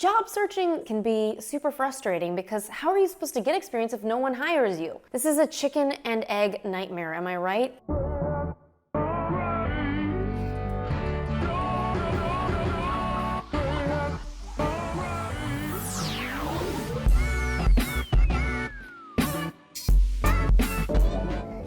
Job searching can be super frustrating because how are you supposed to get experience if no one hires you? This is a chicken and egg nightmare, am I right?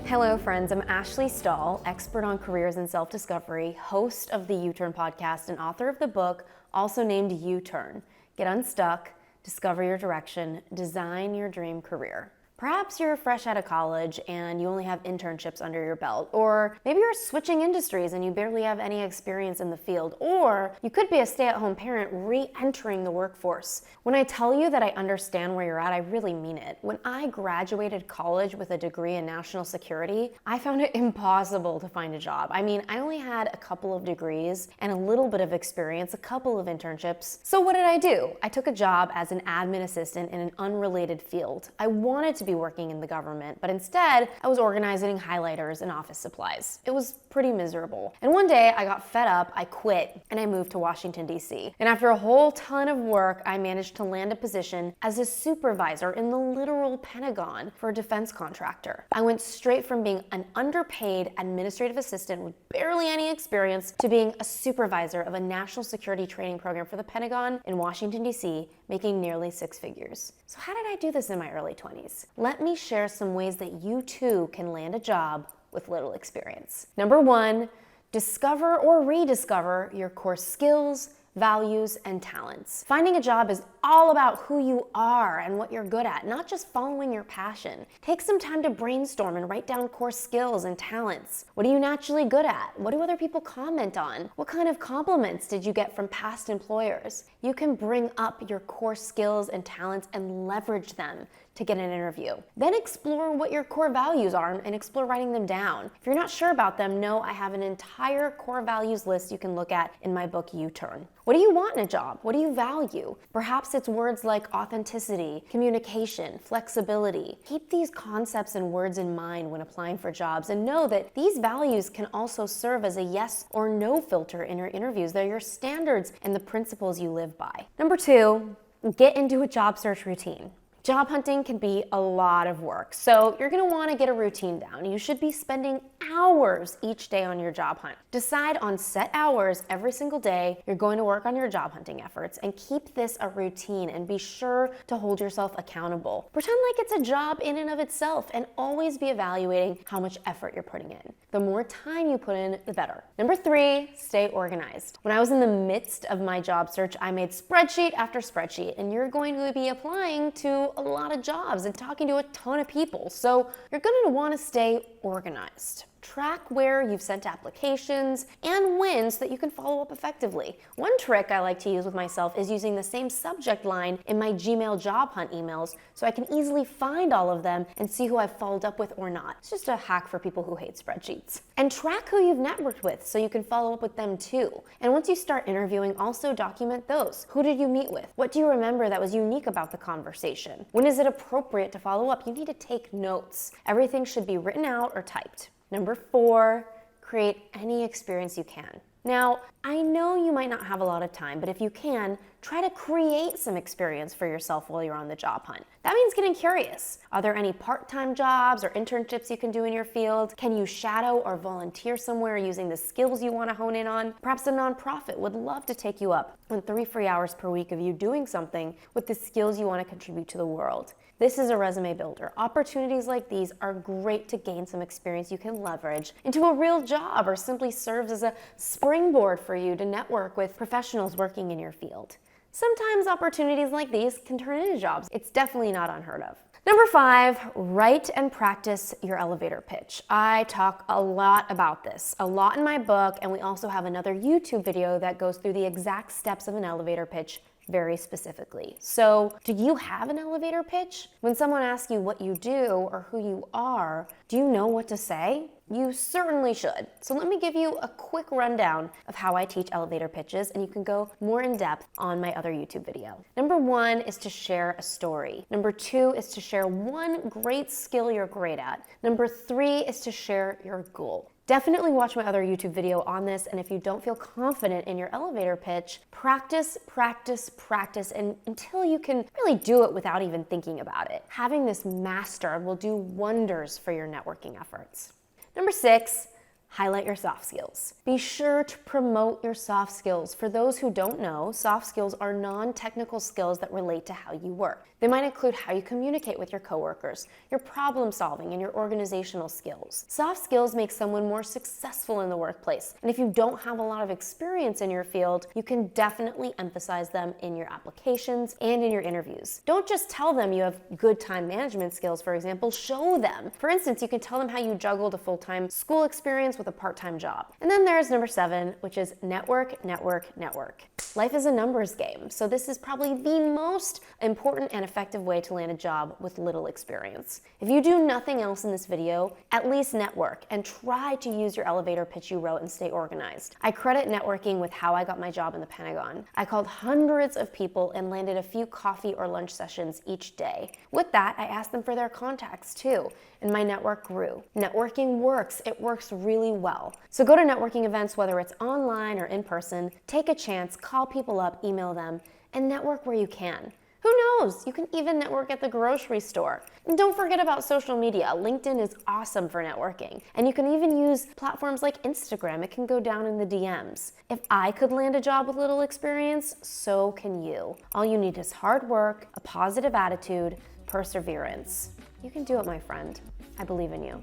Hello friends, I'm AshleyStahl, expert on careers and self-discovery, host of the U-Turn podcast and author of the book also named U-Turn. Get unstuck, discover your direction, design your dream career. Perhaps you're fresh out of college and you only have internships under your belt, or maybe you're switching industries and you barely have any experience in the field, or you could be a stay-at-home parent re-entering the workforce. When I tell you that I understand where you're at, I really mean it. When I graduated college with a degree in national security, I found it impossible to find a job. I mean, I only had a couple of degrees and a little bit of experience, a couple of internships. So what did I do? I took a job as an admin assistant in an unrelated field. I wanted to be working in the government, but instead I was organizing highlighters and office supplies. It was pretty miserable. And one day I got fed up, I quit, and I moved to Washington, D.C. And after a whole ton of work, I managed to land a position as a supervisor in the literal Pentagon for a defense contractor. I went straight from being an underpaid administrative assistant with barely any experience to being a supervisor of a national security training program for the Pentagon in Washington, D.C., making nearly 6 figures. So how did I do this in my early 20s? Let me share some ways that you too can land a job with little experience. Number 1, discover or rediscover your core skills, values, and talents. Finding a job is all about who you are and what you're good at, not just following your passion. Take some time to brainstorm and write down core skills and talents. What are you naturally good at? What do other people comment on? What kind of compliments did you get from past employers? You can bring up your core skills and talents and leverage them to get an interview. Then explore what your core values are and explore writing them down. If you're not sure about them, know I have an entire core values list you can look at in my book, U-Turn. What do you want in a job? What do you value? Perhaps it's words like authenticity, communication, flexibility. Keep these concepts and words in mind when applying for jobs and know that these values can also serve as a yes or no filter in your interviews. They're your standards and the principles you live by. Number 2, get into a job search routine. Job hunting can be a lot of work, so you're gonna wanna get a routine down. You should be spending hours each day on your job hunt. Decide on set hours every single day you're going to work on your job hunting efforts and keep this a routine and be sure to hold yourself accountable. Pretend like it's a job in and of itself and always be evaluating how much effort you're putting in. The more time you put in, the better. Number 3, stay organized. When I was in the midst of my job search, I made spreadsheet after spreadsheet, and you're going to be applying to a lot of jobs and talking to a ton of people. So you're going to want to stay organized. Track where you've sent applications and when so that you can follow up effectively. One trick I like to use with myself is using the same subject line in my Gmail job hunt emails so I can easily find all of them and see who I've followed up with or not. It's just a hack for people who hate spreadsheets. And track who you've networked with so you can follow up with them too. And once you start interviewing, also document those. Who did you meet with? What do you remember that was unique about the conversation? When is it appropriate to follow up? You need to take notes. Everything should be written out or typed. Number 4, create any experience you can. Now, I know you might not have a lot of time, but if you can, try to create some experience for yourself while you're on the job hunt. That means getting curious. Are there any part-time jobs or internships you can do in your field? Can you shadow or volunteer somewhere using the skills you want to hone in on? Perhaps a nonprofit would love to take you up on 3 free hours per week of you doing something with the skills you want to contribute to the world. This is a resume builder. Opportunities like these are great to gain some experience you can leverage into a real job or simply serves as a springboard for you to network with professionals working in your field. Sometimes opportunities like these can turn into jobs. It's definitely not unheard of. Number 5, write and practice your elevator pitch. I talk a lot about this, a lot in my book, and we also have another YouTube video that goes through the exact steps of an elevator pitch very specifically. So, do you have an elevator pitch? When someone asks you what you do or who you are, do you know what to say? You certainly should. So let me give you a quick rundown of how I teach elevator pitches, and you can go more in depth on my other YouTube video. Number 1 is to share a story. Number 2 is to share one great skill you're great at. Number 3 is to share your goal. Definitely watch my other YouTube video on this, and if you don't feel confident in your elevator pitch, practice, practice, practice, and until you can really do it without even thinking about it. Having this mastered will do wonders for your networking efforts. Number 6, highlight your soft skills. Be sure to promote your soft skills. For those who don't know, soft skills are non-technical skills that relate to how you work. They might include how you communicate with your coworkers, your problem solving, and your organizational skills. Soft skills make someone more successful in the workplace, and if you don't have a lot of experience in your field, you can definitely emphasize them in your applications and in your interviews. Don't just tell them you have good time management skills, for example, show them. For instance, you can tell them how you juggled a full-time school experience with a part-time job. And then there's number 7, which is network, network, network. Life is a numbers game, so this is probably the most important and effective way to land a job with little experience. If you do nothing else in this video, at least network and try to use your elevator pitch you wrote and stay organized. I credit networking with how I got my job in the Pentagon. I called hundreds of people and landed a few coffee or lunch sessions each day. With that, I asked them for their contacts too, and my network grew. Networking works. It works really well. So go to networking events, whether it's online or in person, take a chance, call people up, email them, and network where you can. Who knows? You can even network at the grocery store. And don't forget about social media. LinkedIn is awesome for networking. And you can even use platforms like Instagram. It can go down in the DMs. If I could land a job with little experience, so can you. All you need is hard work, a positive attitude, perseverance. You can do it, my friend. I believe in you.